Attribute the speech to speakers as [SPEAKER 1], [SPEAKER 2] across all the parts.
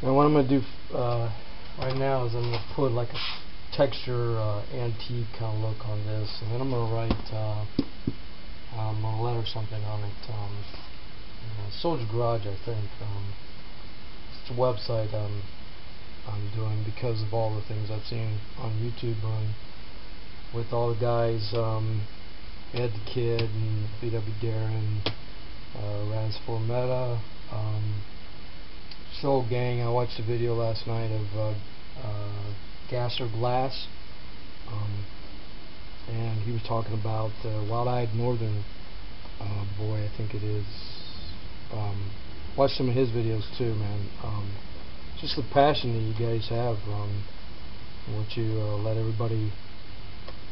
[SPEAKER 1] Now what I'm going to do right now is I'm going to put like a texture antique kind of look on this, and then I'm going to write a letter something on it. Soldier Garage, I think. It's a website I'm doing because of all the things I've seen on YouTube with all the guys, Ed the Kid and BW Darren, Raz Formetta, Soul Gang. I watched a video last night of Gasser Glass, and he was talking about Wild-Eyed Northern Boy, I think it is. Watch some of his videos too, man. Just the passion that you guys have, and what you let everybody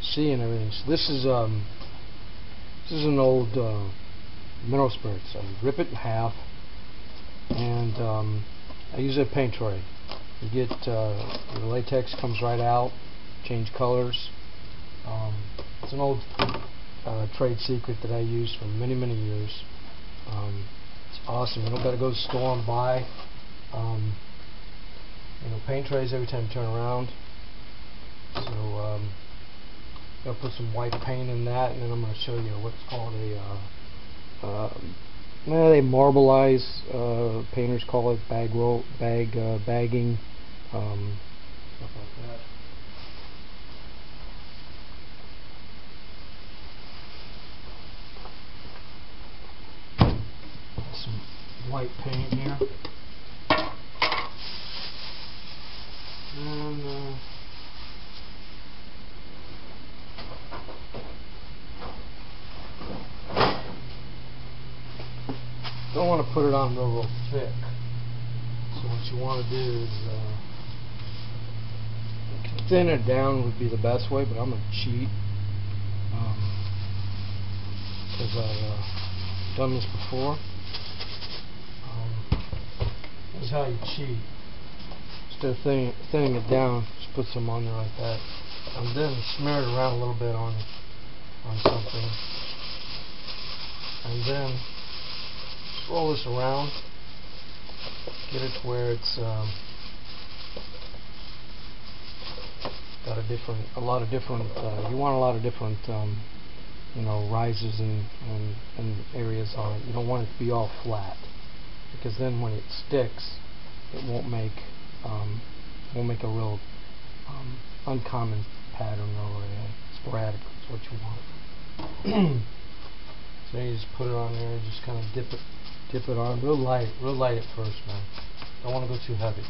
[SPEAKER 1] see and everything. So this is an old mineral spirit. So I rip it in half, and I use a paint tray. You get the latex comes right out, change colors. It's an old trade secret that I used for many years. It's awesome. You don't got to go to the store and buy paint trays every time you turn around. So I'll put some white paint in that, and then I'm going to show you what's called a they marbleize, painters call it bagging, stuff like that. Some white paint here, and don't want to put it on real thick. So what you want to do is thin it down would be the best way, but I'm going to cheat because I've done this before. This is how you cheat. Instead of thinning it down, just put some on there like that, and then smear it around a little bit on something, and then roll this around, get it to where it's got a lot of different. You want a lot of different, rises and areas on it. You don't want it to be all flat, because then when it sticks, it won't make a real uncommon pattern or sporadic. Is what you want. So you just put it on there and just kind of dip it on real light at first, man. Don't want to go too heavy.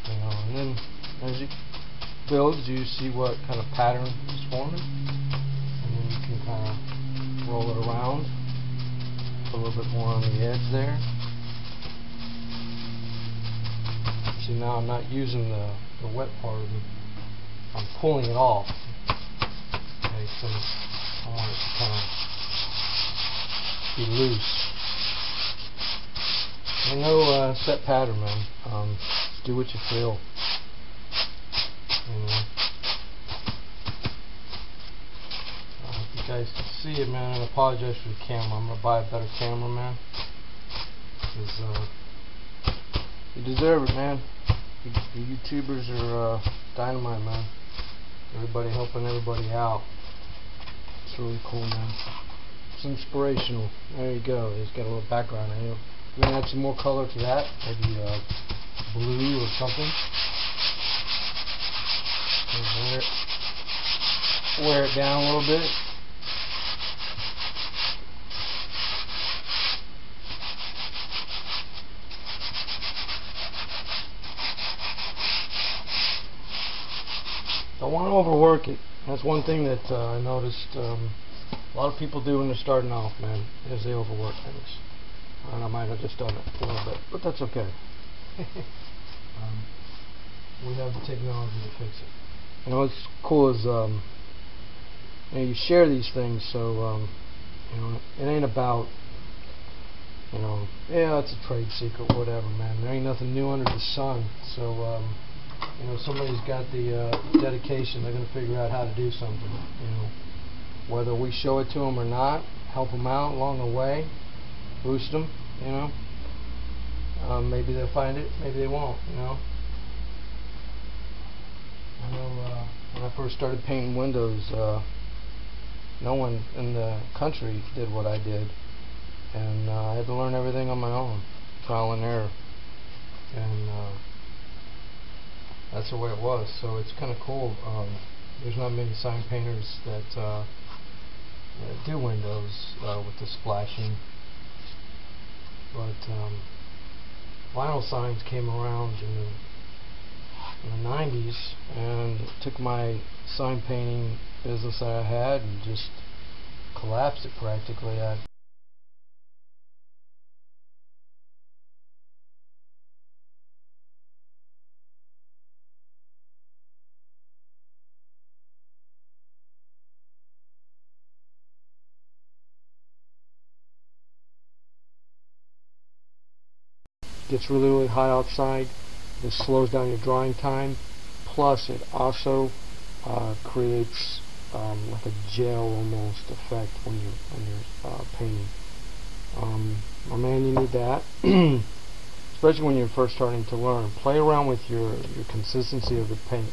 [SPEAKER 1] And then as you build, you see what kind of pattern is forming, and then you can kind of roll it around, put a little bit more on the edge there. See, now I'm not using the wet part of it. I'm pulling it off. Okay, so I want it to kind of be loose. There's no set pattern, man. Do what you feel. If you guys can see it, man, I apologize for the camera. I'm gonna buy a better camera, man. Because you deserve it, man. The YouTubers are dynamite, man. Everybody helping everybody out. It's really cool, man. It's inspirational. There you go. It's got a little background here. We're gonna add some more color to that, maybe blue or something. Wear it down a little bit. Don't want to overwork it. That's one thing that I noticed a lot of people do when they're starting off, man, is they overwork things. And I might have just done it a little bit, but that's okay. We have the technology to fix it. What's cool is you share these things, so it ain't about yeah, it's a trade secret, whatever, man. There ain't nothing new under the sun. So somebody's got the dedication. They're going to figure out how to do something. Whether we show it to them or not, help them out along the way, boost them. Maybe they'll find it, maybe they won't, you know. I know when I first started painting windows, no one in the country did what I did, and I had to learn everything on my own, trial and error, and that's the way it was. So it's kind of cool. There's not many sign painters that do windows with the splashing, but vinyl signs came around in the 90s and took my sign painting business that I had and just collapsed it practically. Gets really, really hot outside. This slows down your drying time. Plus, it also creates like a gel almost effect when you're painting. Oh man, you need that, especially when you're first starting to learn. Play around with your consistency of the paint.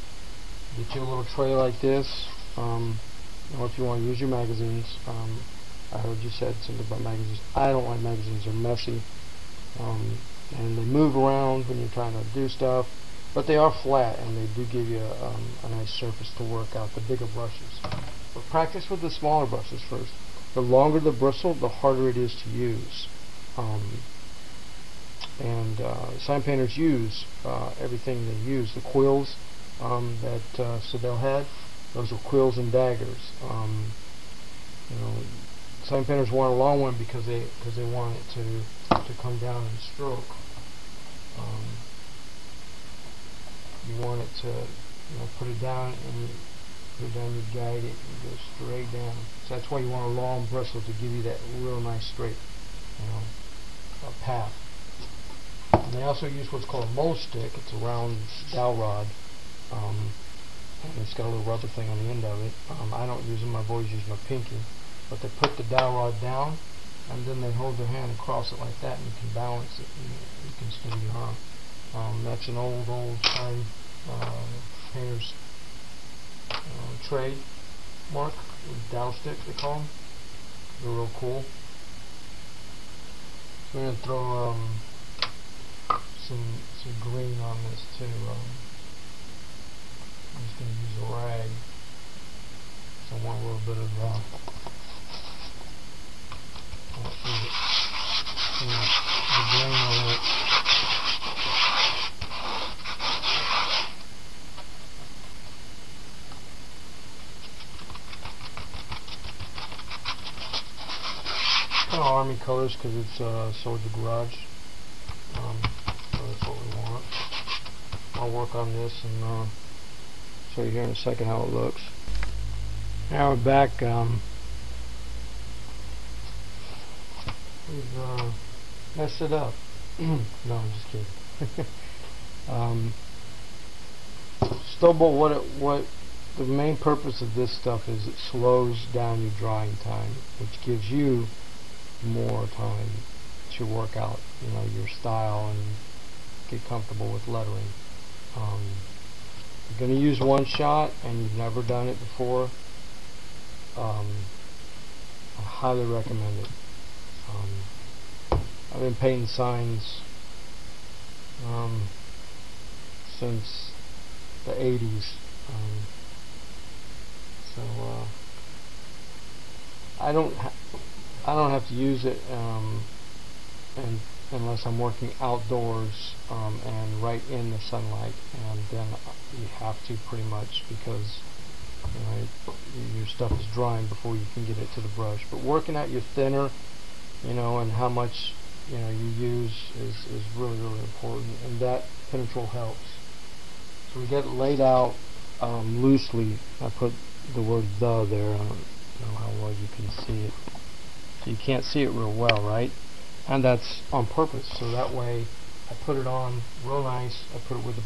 [SPEAKER 1] Get you a little tray like this. Or if you want to use your magazines. I heard you said something about magazines. I don't like magazines. They're messy. And they move around when you're trying to do stuff, but they are flat and they do give you a nice surface to work out the bigger brushes. But practice with the smaller brushes first. The longer the bristle, the harder it is to use. Sign painters use everything they use. The quills that Sidel had, those were quills and daggers. You know, sign painters want a long one because they want it to come down and stroke. You want it to, put it down and you guide it and go straight down. So that's why you want a long bristle to give you that real nice straight, path. And they also use what's called a mold stick. It's a round dowel rod, and it's got a little rubber thing on the end of it. I don't use them. I've always used my pinky. But they put the dowel rod down, and then they hold their hand across it like that, and you can balance it, and you can steady your arm. That's an old time painter's trademark with dowel stick, they call them. They're real cool. So we're going to throw some green on this too. I'm just going to use a rag. So I want a little bit of the grain on it. Kind of army colors because it's sold to Garage. So that's what we want. I'll work on this and show you here in a second how it looks. Now we're back. We've messed it up. No, I'm just kidding. Stowbolt, what the main purpose of this stuff is, it slows down your drying time, which gives you more time to work out, your style and get comfortable with lettering. You're going to use one shot and you've never done it before. I highly recommend it. I've been painting signs since the 80s, so I don't have to use it unless I'm working outdoors and right in the sunlight, and then you have to pretty much because your stuff is drying before you can get it to the brush. But working out your thinner, and how much you use is really, really important, and that Penetrol helps. So we get it laid out loosely. I put the word "the" there. I don't know how well you can see it. So you can't see it real well, right? And that's on purpose, so that way I put it on real nice. I put it with a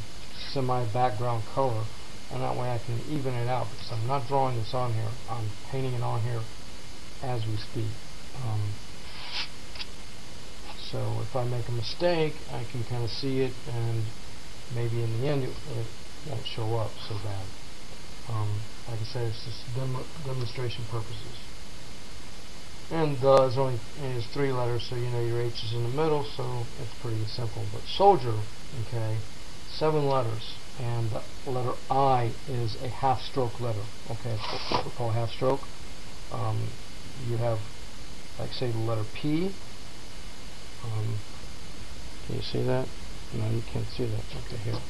[SPEAKER 1] semi-background color, and that way I can even it out, because I'm not drawing this on here. I'm painting it on here as we speak. So if I make a mistake, I can kind of see it, and maybe in the end it won't show up so bad. Like I said, it's just demonstration purposes. And is 3 letters, so you know your H is in the middle, so it's pretty simple. But soldier, okay, 7 letters, and the letter I is a half-stroke letter. Okay, that's what we call half-stroke. You have, like, say, the letter P. Can you see that? No, you can't see that. Okay, here.